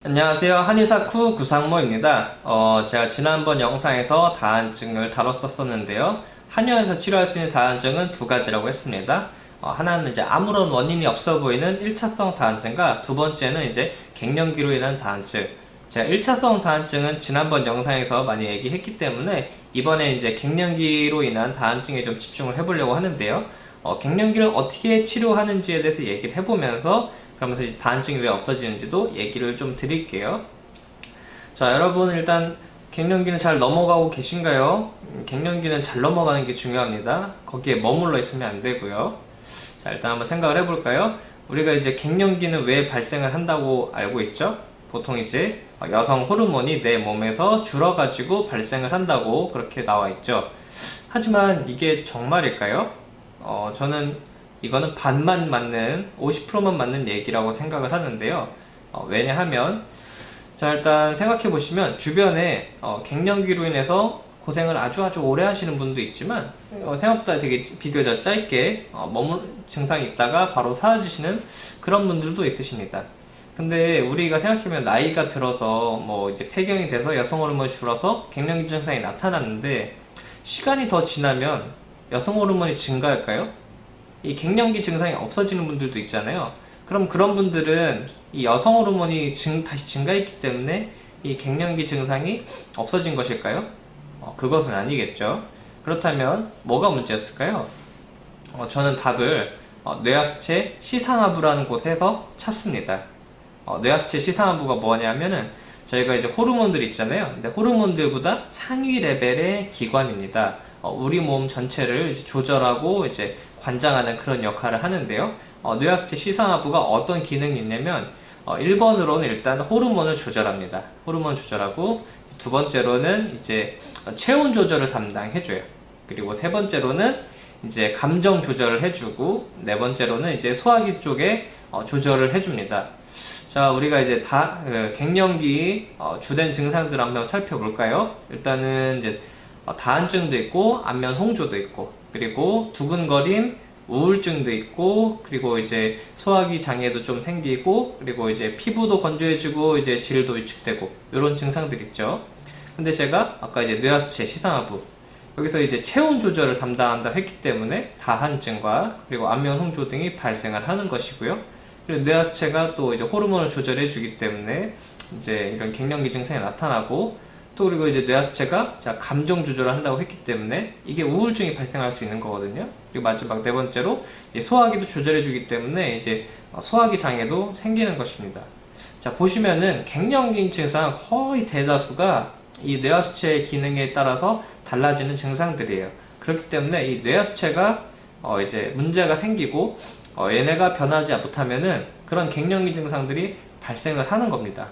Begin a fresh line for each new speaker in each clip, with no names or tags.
안녕하세요. 한의사쿠 구상모입니다. 제가 지난번 영상에서 다한증을 다뤘었는데요. 한의원에서 치료할 수 있는 다한증은 두 가지라고 했습니다. 하나는 이제 아무런 원인이 없어 보이는 1차성 다한증과 두 번째는 이제 갱년기로 인한 다한증. 제가 1차성 다한증은 지난번 영상에서 많이 얘기했기 때문에 이번에 이제 갱년기로 인한 다한증에 좀 집중을 해보려고 하는데요. 갱년기를 어떻게 치료하는지에 대해서 얘기를 해보면서 그러면서 이제 다한증이 왜 없어지는지도 얘기를 좀 드릴게요. 자, 여러분 일단 갱년기는 잘 넘어가고 계신가요? 갱년기는 잘 넘어가는 게 중요합니다. 거기에 머물러 있으면 안 되고요. 자, 일단 한번 생각을 해볼까요? 우리가 이제 갱년기는 왜 발생을 한다고 알고 있죠? 보통 이제 여성 호르몬이 내 몸에서 줄어가지고 발생을 한다고 그렇게 나와 있죠. 하지만 이게 정말일까요? 저는 이거는 반만 맞는 50%만 맞는 얘기라고 생각을 하는데요. 왜냐하면 자, 일단 생각해 보시면 주변에 갱년기로 인해서 고생을 아주 오래 하시는 분도 있지만 생각보다 되게 비교적 짧게 증상이 있다가 바로 사라지시는 그런 분들도 있으십니다. 근데 우리가 생각해보면 나이가 들어서 뭐 이제 폐경이 돼서 여성 호르몬이 줄어서 갱년기 증상이 나타났는데 시간이 더 지나면 여성 호르몬이 증가할까요? 이 갱년기 증상이 없어지는 분들도 있잖아요. 그럼 그런 분들은 이 여성 호르몬이 다시 증가했기 때문에 이 갱년기 증상이 없어진 것일까요? 그것은 아니겠죠. 그렇다면 뭐가 문제였을까요? 저는 답을 뇌하수체 시상하부라는 곳에서 찾습니다. 뇌하수체 시상하부가 뭐냐면은 저희가 이제 호르몬들 있잖아요. 근데 호르몬들보다 상위 레벨의 기관입니다. 우리 몸 전체를 이제 조절하고 이제 관장하는 그런 역할을 하는데요. 뇌하수체 시상하부가 어떤 기능이 있냐면 1번으로는 일단 호르몬을 조절합니다. 호르몬 조절하고 두 번째로는 이제 체온 조절을 담당해줘요. 그리고 세 번째로는 이제 감정 조절을 해주고 네 번째로는 이제 소화기 쪽에 조절을 해줍니다. 자, 우리가 이제 갱년기 주된 증상들 한번 살펴볼까요? 일단은 이제 다한증도 있고 안면 홍조도 있고 그리고 두근거림, 우울증도 있고 그리고 이제 소화기 장애도 좀 생기고 그리고 이제 피부도 건조해지고 이제 질도 위축되고 이런 증상들 있죠. 근데 제가 아까 이제 뇌하수체 시상하부 여기서 이제 체온 조절을 담당한다 했기 때문에 다한증과 그리고 안면 홍조 등이 발생을 하는 것이고요. 그리고 뇌하수체가 또 이제 호르몬을 조절해 주기 때문에 이제 이런 갱년기 증상이 나타나고 또 그리고 이제 뇌하수체가 감정 조절을 한다고 했기 때문에 이게 우울증이 발생할 수 있는 거거든요. 그리고 마지막 네 번째로 소화기도 조절해 주기 때문에 이제 소화기 장애도 생기는 것입니다. 자, 보시면은 갱년기 증상 거의 대다수가 이 뇌하수체의 기능에 따라서 달라지는 증상들이에요. 그렇기 때문에 이 뇌하수체가 이제 문제가 생기고 얘네가 변하지 못하면은 그런 갱년기 증상들이 발생을 하는 겁니다.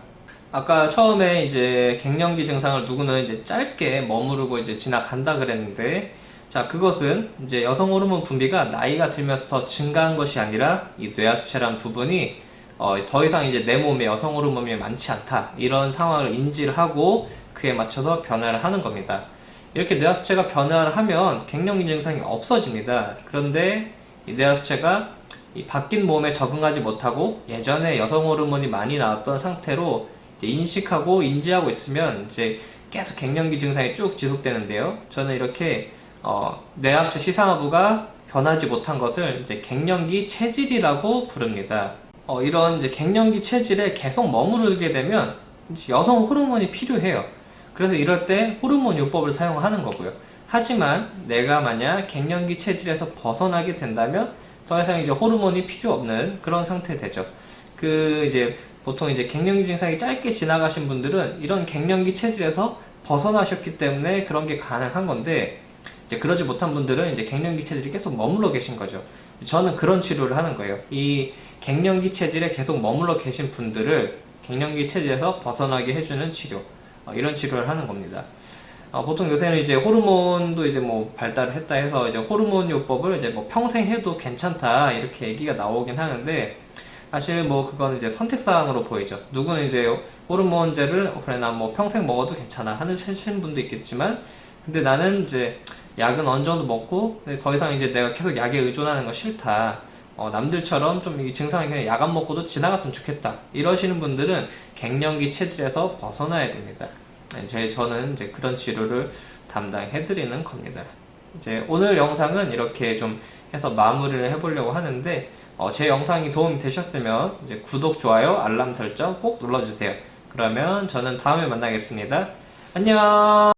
아까 처음에 이제 갱년기 증상을 누구는 이제 짧게 머무르고 이제 지나간다 그랬는데, 자, 그것은 이제 여성 호르몬 분비가 나이가 들면서 증가한 것이 아니라 이 뇌하수체란 부분이 더 이상 이제 내 몸에 여성 호르몬이 많지 않다 이런 상황을 인지를 하고 그에 맞춰서 변화를 하는 겁니다. 이렇게 뇌하수체가 변화를 하면 갱년기 증상이 없어집니다. 그런데 이 뇌하수체가 이 바뀐 몸에 적응하지 못하고 예전에 여성 호르몬이 많이 나왔던 상태로 인식하고 인지하고 있으면 이제 계속 갱년기 증상이 쭉 지속되는데요. 저는 이렇게 뇌하수체 시상하부가 변하지 못한 것을 이제 갱년기 체질이라고 부릅니다. 이런 이제 갱년기 체질에 계속 머무르게 되면 여성 호르몬이 필요해요. 그래서 이럴 때 호르몬 요법을 사용하는 거고요. 하지만 내가 만약 갱년기 체질에서 벗어나게 된다면 더 이상 이제 호르몬이 필요 없는 그런 상태 되죠. 이제 보통 이제 갱년기 증상이 짧게 지나가신 분들은 이런 갱년기 체질에서 벗어나셨기 때문에 그런 게 가능한 건데, 이제 그러지 못한 분들은 이제 갱년기 체질이 계속 머물러 계신 거죠. 저는 그런 치료를 하는 거예요. 이 갱년기 체질에 계속 머물러 계신 분들을 갱년기 체질에서 벗어나게 해주는 치료, 이런 치료를 하는 겁니다. 보통 요새는 이제 호르몬도 이제 뭐 발달을 했다 해서 이제 호르몬 요법을 이제 뭐 평생 해도 괜찮다 이렇게 얘기가 나오긴 하는데, 사실 뭐 그건 이제 선택사항으로 보이죠. 누구는 이제 호르몬제를 그래 난 뭐 평생 먹어도 괜찮아 하시는 분도 있겠지만, 근데 나는 이제 약은 어느 정도 먹고 더 이상 이제 내가 계속 약에 의존하는 거 싫다. 남들처럼 좀 이 증상이 그냥 약 안 먹고도 지나갔으면 좋겠다. 이러시는 분들은 갱년기 체질에서 벗어나야 됩니다. 저는 이제 그런 치료를 담당해드리는 겁니다. 이제 오늘 영상은 이렇게 좀 해서 마무리를 해보려고 하는데, 제 영상이 도움이 되셨으면 이제 구독, 좋아요, 알람 설정 꼭 눌러주세요. 그러면 저는 다음에 만나겠습니다. 안녕!